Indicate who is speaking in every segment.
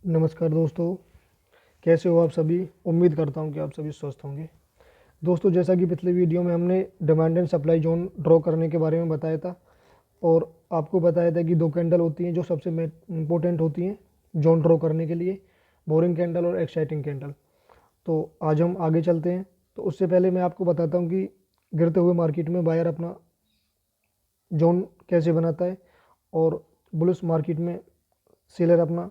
Speaker 1: नमस्कार दोस्तों, कैसे हो आप सभी। उम्मीद करता हूं कि आप सभी स्वस्थ होंगे। दोस्तों, जैसा कि पिछले वीडियो में हमने demand and supply zone draw करने के बारे में बताया था और आपको बताया था कि दो कैंडल होती हैं जो सबसे इम्पोर्टेंट होती हैं जोन ड्रॉ करने के लिए, बोरिंग कैंडल और एक्साइटिंग कैंडल। तो आज हम आगे चलते हैं। तो उससे पहले मैं आपको बताता हूँ कि गिरते हुए मार्केट में बायर अपना जोन कैसे बनाता है और बुलिश मार्केट में सेलर अपना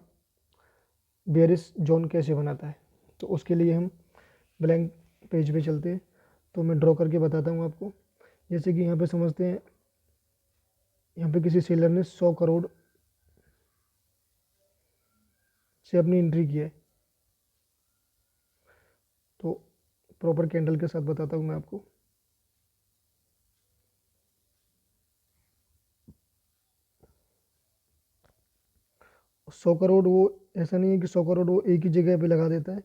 Speaker 1: बेयरिश जोन कैसे बनाता है। तो उसके लिए हम ब्लैंक पेज पे चलते हैं। तो मैं ड्रॉ करके बताता हूँ आपको। जैसे कि यहाँ पे समझते हैं, यहाँ पे किसी सेलर ने 100 करोड़ से अपनी एंट्री की है। तो प्रॉपर कैंडल के साथ बताता हूँ मैं आपको। सौ करोड़ वो ऐसा नहीं है कि 100 करोड़ वो एक ही जगह पे लगा देता है।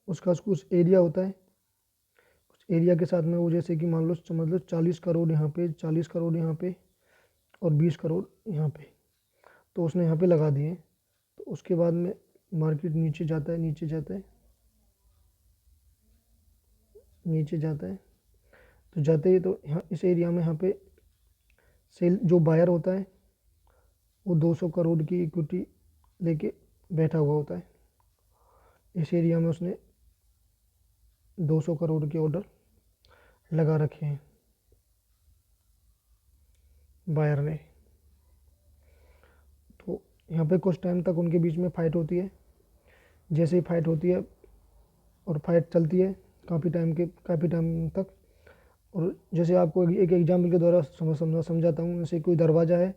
Speaker 1: उसका कुछ एरिया होता है। कुछ एरिया के साथ में वो, जैसे कि मान लो समझ लो 40 करोड़ यहाँ पे, 40 करोड़ यहाँ पे और 20 करोड़ यहाँ पे। तो उसने यहाँ पे लगा दिए। तो उसके बाद में मार्केट नीचे जाता है, नीचे जाता है, नीचे जाता है। तो जाते ही तो यहाँ इस एरिया में यहाँ पे सेल जो बायर होता है वो 200 करोड़ की इक्विटी लेके बैठा हुआ होता है। इस एरिया में उसने 200 करोड़ के ऑर्डर लगा रखे हैं बायर ने। तो यहाँ पे कुछ टाइम तक उनके बीच में फाइट होती है। जैसे ही फाइट होती है और फाइट चलती है काफ़ी टाइम तक। और जैसे आपको एक एग्जाम्पल के द्वारा समझाता हूँ। जैसे कोई दरवाज़ा है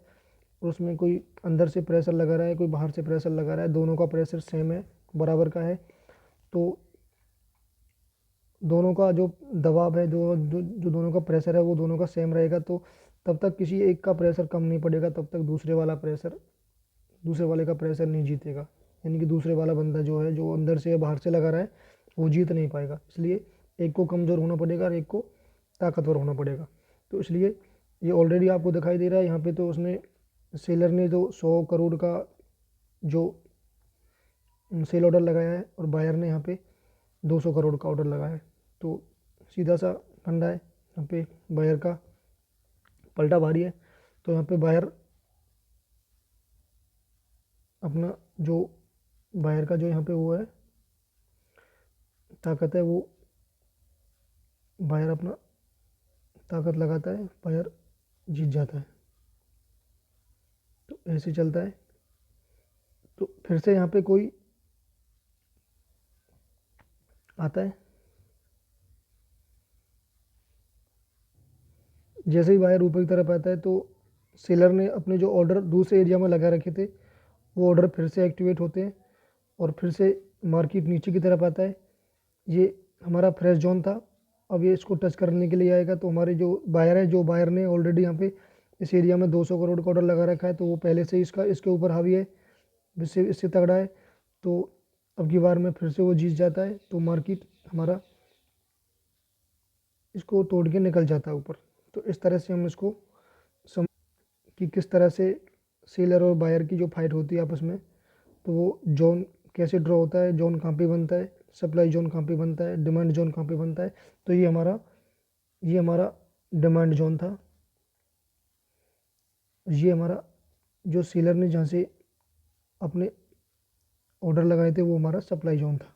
Speaker 1: और उसमें कोई अंदर से प्रेशर लगा रहा है, कोई बाहर से प्रेशर लगा रहा है, दोनों का प्रेशर सेम है, बराबर का है। तो दोनों का जो दबाव है, जो दोनों का प्रेशर है वो दोनों का सेम रहेगा। तो तब तक किसी एक का प्रेशर कम नहीं पड़ेगा, तब तक दूसरे वाले का प्रेशर नहीं जीतेगा। यानी कि दूसरे वाला बंदा जो है, जो अंदर से या बाहर से लगा रहा है, वो जीत नहीं पाएगा। इसलिए एक को कमज़ोर होना पड़ेगा और एक को ताकतवर होना पड़ेगा। तो इसलिए ये ऑलरेडी आपको दिखाई दे रहा है यहाँ पे। तो उसने सेलर ने जो 100 करोड़ का जो सेल ऑर्डर लगाया है और बायर ने यहाँ पे 200 करोड़ का ऑर्डर लगाया है। तो सीधा सा फंडा है यहाँ पे। बायर का पलटा भारी है। तो यहाँ पे अपना जो बायर का जो यहाँ पे वो है ताकत है, वो बायर अपना ताकत लगाता है, बायर जीत जाता है। तो ऐसे चलता है। तो फिर से यहाँ पे कोई आता है। जैसे ही बायर ऊपर की तरफ आता है तो सेलर ने अपने जो ऑर्डर दूसरे एरिया में लगा रखे थे वो ऑर्डर फिर से एक्टिवेट होते हैं और फिर से मार्केट नीचे की तरफ आता है। ये हमारा फ्रेश जोन था। अब ये इसको टच करने के लिए आएगा। तो हमारे जो बायर है, जो बायर ने ऑलरेडी यहाँ पे इस एरिया में 200 करोड़ का ऑर्डर लगा रखा है, तो वो पहले से इसके ऊपर हावी है, इससे तगड़ा है। तो अब की बार में फिर से वो जीत जाता है। तो मार्केट हमारा इसको तोड़ के निकल जाता है ऊपर। तो इस तरह से हम इसको कि किस तरह से सेलर और बायर की जो फाइट होती है आपस में, तो वो जोन कैसे ड्रॉ होता है, जोन कहाँ पे बनता है, सप्लाई जोन कहाँ पे बनता है, डिमांड जोन कहाँ पे बनता है। तो ये हमारा डिमांड जोन था। ये हमारा जो सेलर ने जहाँ से अपने ऑर्डर लगाए थे वो हमारा सप्लाई जोन था।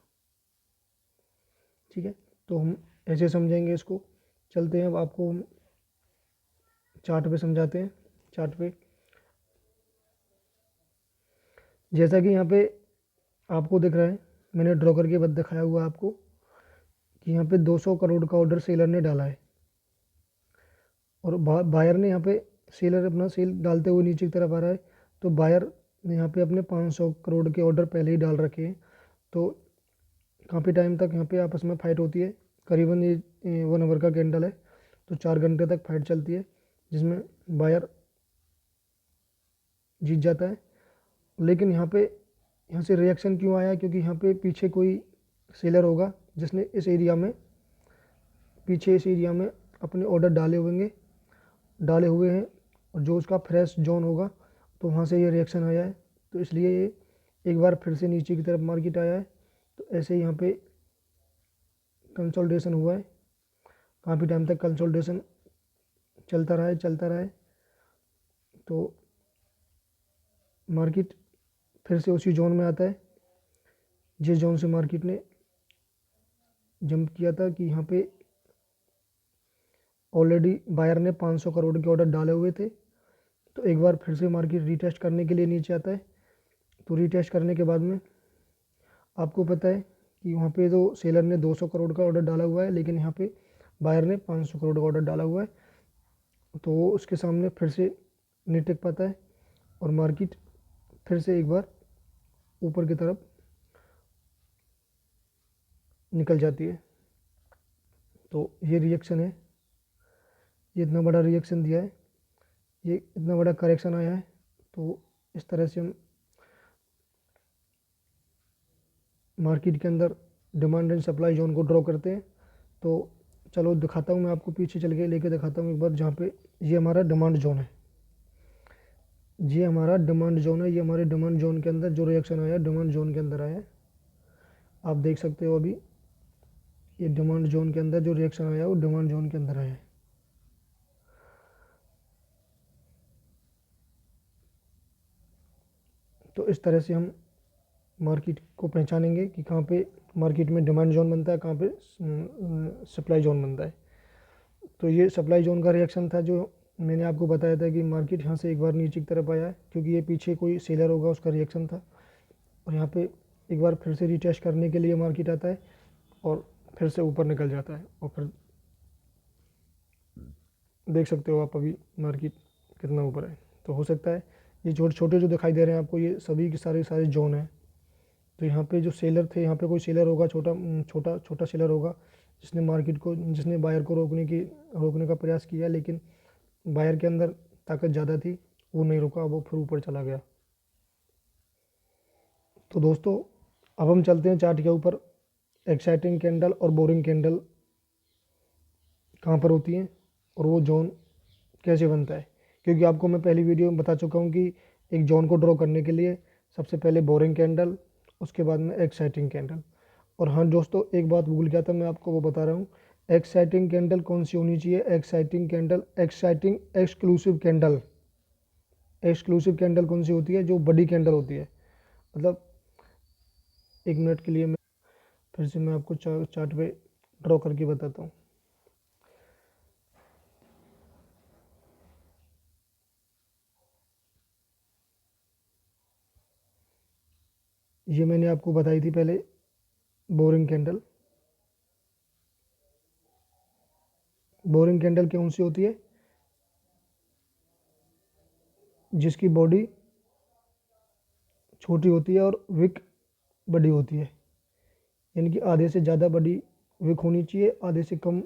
Speaker 1: ठीक है। तो हम ऐसे समझेंगे इसको। चलते हैं अब आपको चार्ट पे समझाते हैं। चार्ट पे जैसा कि यहाँ पे आपको दिख रहा है, मैंने ड्रॉ करके बस दिखाया हुआ आपको कि यहाँ पे 200 करोड़ का ऑर्डर सेलर ने डाला है और बायर ने यहाँ पे सेलर अपना सेल डालते हुए नीचे की तरफ आ रहा है। तो बायर ने यहाँ पे अपने 500 करोड़ के ऑर्डर पहले ही डाल रखे हैं। तो काफ़ी टाइम तक यहाँ पे आपस में फाइट होती है। करीबन ये 1 आवर का कैंडल है। तो 4 घंटे तक फाइट चलती है जिसमें बायर जीत जाता है। लेकिन यहाँ से रिएक्शन क्यों आया? क्योंकि यहाँ पे पीछे कोई सेलर होगा जिसने इस एरिया में अपने ऑर्डर डाले हुए हैं और जो उसका फ्रेश जोन होगा, तो वहाँ से ये रिएक्शन आया है। तो इसलिए ये एक बार फिर से नीचे की तरफ मार्केट आया है। तो ऐसे ही यहाँ पे कंसोलिडेशन हुआ है, काफ़ी टाइम तक कंसोलिडेशन चलता रहा है। तो मार्केट फिर से उसी जोन में आता है जिस जोन से मार्केट ने जंप किया था, कि यहाँ पे ऑलरेडी बायर ने 500 करोड़ के ऑर्डर डाले हुए थे। तो एक बार फिर से मार्केट रीटेस्ट करने के लिए नीचे आता है। तो रीटेस्ट करने के बाद में आपको पता है कि वहाँ पे तो सेलर ने 200 करोड़ का ऑर्डर डाला हुआ है, लेकिन यहाँ पे बायर ने 500 करोड़ का ऑर्डर डाला हुआ है। तो वो उसके सामने फिर से नहीं टिक पाता है और मार्केट फिर से एक बार ऊपर की तरफ निकल जाती है। तो ये रिएक्शन है, ये इतना बड़ा रिएक्शन दिया है, ये इतना बड़ा करेक्शन आया है। तो इस तरह से हम मार्केट के अंदर डिमांड एंड सप्लाई जोन को ड्रॉ करते हैं। तो चलो दिखाता हूँ, मैं आपको पीछे चल के लेके दिखाता हूँ एक बार, जहाँ पे ये हमारा डिमांड जोन है, ये हमारा डिमांड जोन है। ये हमारे डिमांड जोन के अंदर जो रिएक्शन आया, डिमांड जोन के अंदर आया है, आप देख सकते हो। अभी ये डिमांड जोन के अंदर जो रिएक्शन आया वो डिमांड जोन के अंदर आया है। तो इस तरह से हम मार्केट को पहचानेंगे कि कहाँ पे मार्केट में डिमांड जोन बनता है, कहाँ पे सप्लाई जोन बनता है। तो ये सप्लाई जोन का रिएक्शन था जो मैंने आपको बताया था कि मार्केट यहाँ से एक बार नीचे की तरफ आया है, क्योंकि ये पीछे कोई सेलर होगा उसका रिएक्शन था। और यहाँ पे एक बार फिर से रीटेस्ट करने के लिए मार्केट आता है और फिर से ऊपर निकल जाता है। और फिर देख सकते हो आप अभी मार्केट कितना ऊपर है। तो हो सकता है ये छोटे छोटे जो दिखाई दे रहे हैं आपको, ये सभी के सारे जोन हैं। तो यहाँ पे जो सेलर थे, यहाँ पे कोई सेलर होगा, छोटा सेलर होगा, जिसने मार्केट को, जिसने बायर को रोकने का प्रयास किया, लेकिन बायर के अंदर ताकत ज़्यादा थी, वो नहीं रुका, वो फिर ऊपर चला गया। तो दोस्तों अब हम चलते हैं चार्ट के ऊपर, एक्साइटिंग कैंडल और बोरिंग कैंडल कहाँ पर होती हैं और वो जोन कैसे बनता है। क्योंकि आपको मैं पहली वीडियो में बता चुका हूँ कि एक जोन को ड्रॉ करने के लिए सबसे पहले बोरिंग कैंडल, उसके बाद में एक्साइटिंग कैंडल। और हाँ दोस्तों, एक बात भूल गया था, मैं आपको वो बता रहा हूँ। एक्साइटिंग कैंडल कौन सी होनी चाहिए? Exciting candle, exciting exclusive candle. Exclusive candle कौन सी होती है? जो बड़ी कैंडल होती है। मतलब एक मिनट के लिए मैं फिर से मैं आपको चार्ट पे ड्रॉ करके बताता हूँ। ये मैंने आपको बताई थी पहले, बोरिंग कैंडल। बोरिंग कैंडल कौन सी होती है? जिसकी बॉडी छोटी होती है और विक बड़ी होती है, यानी कि आधे से ज़्यादा बड़ी विक होनी चाहिए, आधे से कम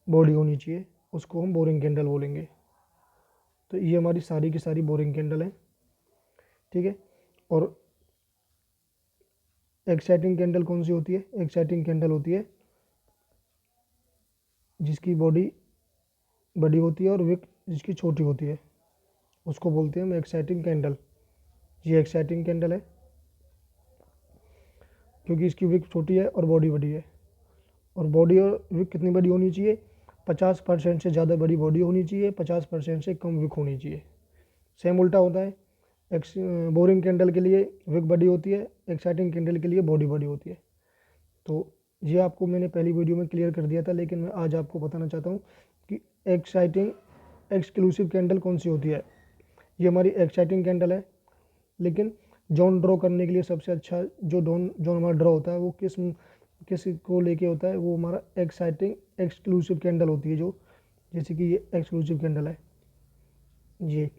Speaker 1: बॉडी होनी चाहिए, उसको हम बोरिंग कैंडल बोलेंगे। तो ये हमारी सारी की सारी बोरिंग कैंडल है, ठीक है। और एक्साइटिंग कैंडल कौन सी होती है? एक्साइटिंग कैंडल होती है जिसकी बॉडी बड़ी होती है और विक जिसकी छोटी होती है, उसको बोलते हैं हम एक्साइटिंग कैंडल। ये एक्साइटिंग कैंडल है क्योंकि इसकी विक छोटी है और बॉडी बड़ी है। और बॉडी और विक कितनी बड़ी होनी चाहिए? 50% से ज़्यादा बड़ी बॉडी होनी चाहिए, 50% से कम विक होनी चाहिए। सेम उल्टा होता है, बोरिंग कैंडल के लिए विक बड़ी होती है, एक्साइटिंग कैंडल के लिए बॉडी बड़ी होती है। तो ये आपको मैंने पहली वीडियो में क्लियर कर दिया था, लेकिन मैं आज आपको बताना चाहता हूँ कि एक्साइटिंग एक्सक्लूसिव कैंडल कौन सी होती है। ये हमारी एक्साइटिंग कैंडल है, लेकिन जोन ड्रॉ करने के लिए सबसे अच्छा जो जोन हमारा ड्रॉ होता है वो किस को लेके होता है? वो हमारा एक्साइटिंग एक्सक्लूसिव कैंडल होती है। जो जैसे कि ये एक्सक्लूसिव कैंडल है, ये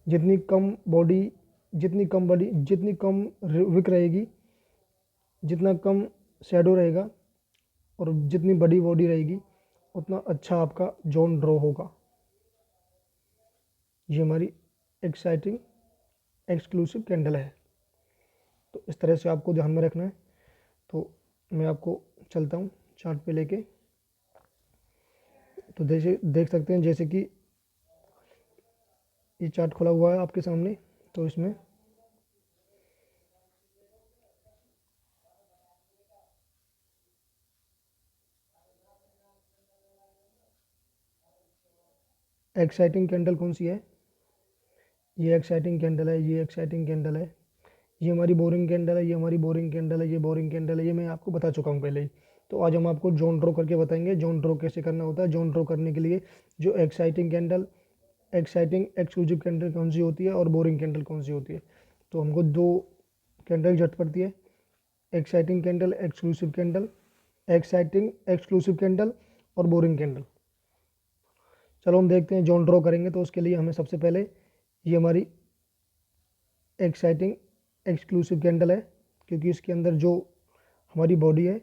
Speaker 1: जितनी कम बॉडी, जितनी कम विक रहेगी, जितना कम शैडो रहेगा और जितनी बड़ी बॉडी रहेगी, उतना अच्छा आपका जोन ड्रॉ होगा। ये हमारी एक्साइटिंग एक्सक्लूसिव कैंडल है। तो इस तरह से आपको ध्यान में रखना है। तो मैं आपको चलता हूँ चार्ट पे लेके। तो जैसे देख सकते हैं, जैसे कि ये चार्ट खुला हुआ है आपके सामने। तो इसमें एक्साइटिंग कैंडल कौन सी है, ये एक्साइटिंग कैंडल है, ये एक्साइटिंग कैंडल है, ये हमारी बोरिंग कैंडल है, ये हमारी बोरिंग कैंडल है, ये बोरिंग कैंडल है, ये मैं आपको बता चुका हूँ पहले ही। तो आज हम आपको जोन ड्रॉ करके बताएंगे जोन ड्रॉ कैसे करना होता है। जोन ड्रॉ करने के लिए जो exciting candle, exciting exclusive candle कौन सी होती है और बोरिंग कैंडल कौन सी होती है। तो हमको दो कैंडल जट पड़ती है, exciting candle, exclusive candle, exciting exclusive candle और बोरिंग कैंडल। चलो हम देखते हैं जोन ड्रॉ करेंगे। तो उसके लिए हमें सबसे पहले ये हमारी एक्साइटिंग एक्सक्लूसिव कैंडल है, क्योंकि इसके अंदर जो हमारी बॉडी है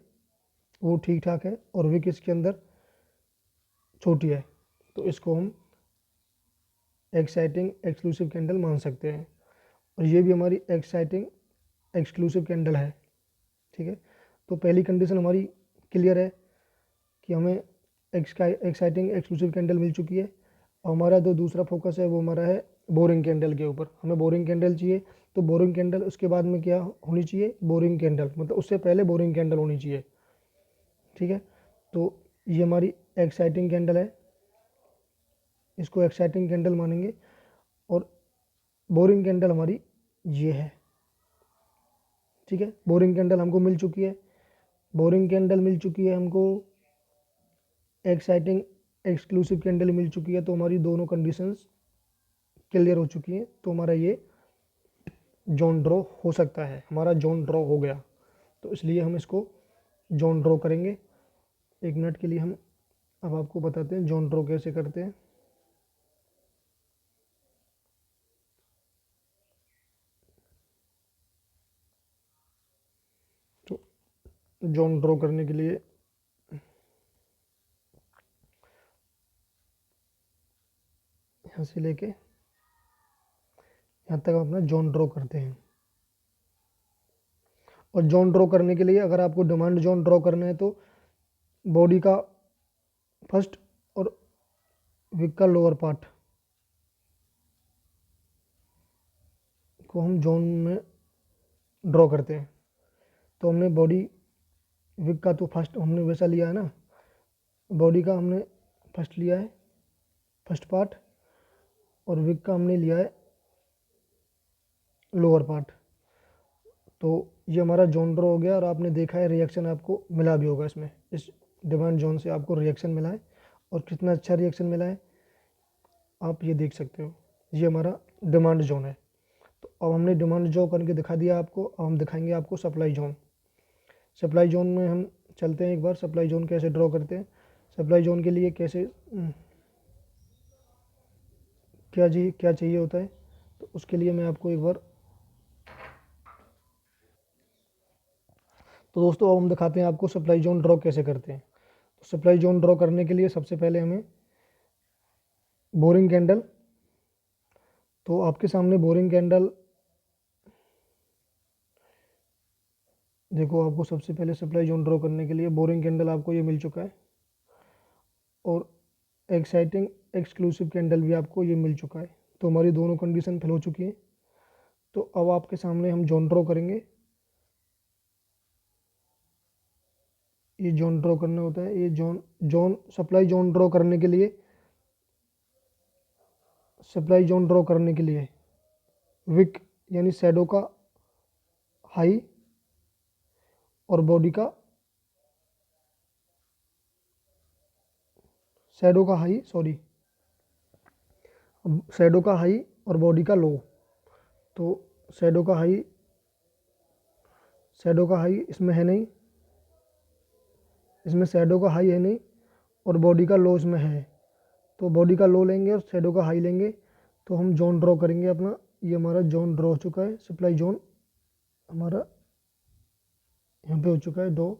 Speaker 1: वो ठीक ठाक है और विक इसके अंदर छोटी है, तो इसको हम एक्साइटिंग एक्सक्लूसिव कैंडल मान सकते हैं। और ये भी हमारी एक्साइटिंग एक्सक्लूसिव कैंडल है, ठीक है। तो पहली कंडीशन हमारी क्लियर है कि हमें एक्साइटिंग एक्सक्लूसिव कैंडल मिल चुकी है। और हमारा जो दूसरा फोकस है वो हमारा है बोरिंग कैंडल के ऊपर। हमें बोरिंग कैंडल चाहिए, तो बोरिंग कैंडल उसके बाद में क्या होनी चाहिए, बोरिंग कैंडल, मतलब उससे पहले बोरिंग कैंडल होनी चाहिए, ठीक है। तो ये हमारी एक्साइटिंग कैंडल है, इसको एक्साइटिंग कैंडल मानेंगे। और बोरिंग कैंडल हमारी ये है, ठीक है। बोरिंग कैंडल हमको मिल चुकी है, बोरिंग कैंडल मिल चुकी है हमको, एक्साइटिंग एक्सक्लूसिव कैंडल मिल चुकी है। तो हमारी दोनों कंडीशंस क्लियर हो चुकी हैं। तो हमारा ये जोन ड्रॉ हो सकता है, हमारा जोन ड्रॉ हो गया। तो इसलिए हम इसको जोन ड्रॉ करेंगे। एक मिनट के लिए हम अब आपको बताते हैं जोन ड्रॉ कैसे करते हैं। तो जोन ड्रॉ करने के लिए यहाँ से लेके यहाँ तक हम अपना जोन ड्रॉ करते हैं। और जोन ड्रॉ करने के लिए अगर आपको डिमांड जोन ड्रॉ करना है तो बॉडी का फर्स्ट और विक का लोअर पार्ट को हम जोन में ड्रॉ करते हैं। तो हमने बॉडी विक का तो फर्स्ट हमने वैसा लिया है ना, बॉडी का हमने फर्स्ट लिया है, फर्स्ट पार्ट, और विक का हमने लिया है लोअर पार्ट। तो ये हमारा जोन ड्रॉ हो गया। और आपने देखा है रिएक्शन आपको मिला भी होगा इसमें, इस डिमांड जोन से आपको रिएक्शन मिला है, और कितना अच्छा रिएक्शन मिला है आप ये देख सकते हो। ये हमारा डिमांड जोन है। तो अब हमने डिमांड जोन करके दिखा दिया आपको। अब हम दिखाएंगे आपको सप्लाई जोन। सप्लाई जोन में हम चलते हैं एक बार, सप्लाई जोन कैसे ड्रॉ करते हैं। सप्लाई जोन के लिए कैसे क्या चाहिए होता है, तो उसके लिए मैं आपको एक बार, तो दोस्तों अब हम दिखाते हैं आपको सप्लाई जोन ड्रॉ कैसे करते हैं। तो सप्लाई जोन ड्रॉ करने के लिए सबसे पहले हमें बोरिंग कैंडल, तो आपके सामने बोरिंग कैंडल देखो। आपको सबसे पहले सप्लाई जोन ड्रॉ करने के लिए बोरिंग कैंडल आपको ये मिल चुका है, और एक्साइटिंग एक्सक्लूसिव कैंडल भी आपको ये मिल चुका है। तो हमारी दोनों कंडीशन फिल हो चुकी है। तो अब आपके सामने हम जोन ड्रॉ करेंगे। ये जोन ड्रॉ करना होता है, ये zone zone supply zone draw करने के लिए, सप्लाई जोन ड्रॉ करने के लिए विक यानी शैडो का हाई और बॉडी का शैडो का हाई, सॉरी, शैडो का हाई और बॉडी का लो। तो शैडो का हाई, शैडो का हाई इसमें है नहीं, इसमें शैडो का हाई है नहीं, और बॉडी का लो इसमें है। तो बॉडी का लो लेंगे और शैडो का हाई लेंगे, तो हम जोन ड्रॉ करेंगे अपना। ये हमारा जोन ड्रॉ हो चुका है, सप्लाई जोन हमारा यहाँ पे हो चुका है, दो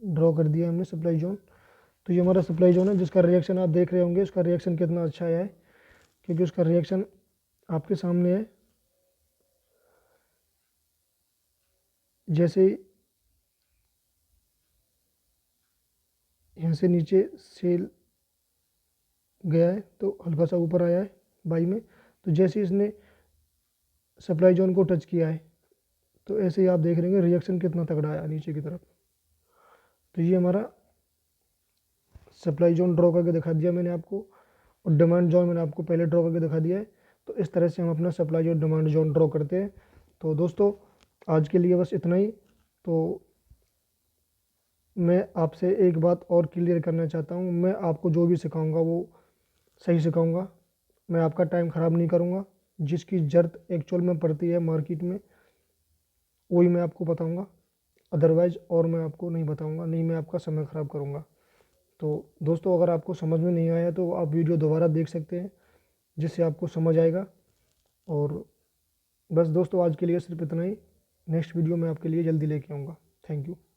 Speaker 1: ड्रॉ कर दिया हमने सप्लाई जोन। तो ये हमारा सप्लाई जोन है, जिसका रिएक्शन आप देख रहे होंगे। उसका रिएक्शन कितना अच्छा आया है, क्योंकि उसका रिएक्शन आपके सामने है। जैसे यहाँ से नीचे सेल गया है तो हल्का सा ऊपर आया है बाई में। तो जैसे इसने सप्लाई जोन को टच किया है, तो ऐसे ही आप देख रहे हैं रिएक्शन कितना तगड़ा आया नीचे की तरफ। तो ये हमारा सप्लाई जोन ड्रॉ करके दिखा दिया मैंने आपको, और डिमांड जोन मैंने आपको पहले ड्रॉ करके दिखा दिया है। तो इस तरह से हम अपना सप्लाई और डिमांड जोन ड्रॉ करते हैं। तो दोस्तों आज के लिए बस इतना ही। तो मैं आपसे एक बात और क्लियर करना चाहता हूँ, मैं आपको जो भी सिखाऊंगा वो सही सिखाऊंगा, मैं आपका टाइम ख़राब नहीं करूँगा। जिसकी ज़रूरत एक्चुअल में पड़ती है मार्केट में वही मैं आपको बताऊँगा, अदरवाइज़ और मैं आपको नहीं बताऊँगा, नहीं मैं आपका समय ख़राब करूँगा। तो दोस्तों अगर आपको समझ में नहीं आया तो आप वीडियो दोबारा देख सकते हैं, जिससे आपको समझ आएगा। और बस दोस्तों आज के लिए सिर्फ इतना ही। नेक्स्ट वीडियो मैं आपके लिए जल्दी लेके आऊँगा। Thank you.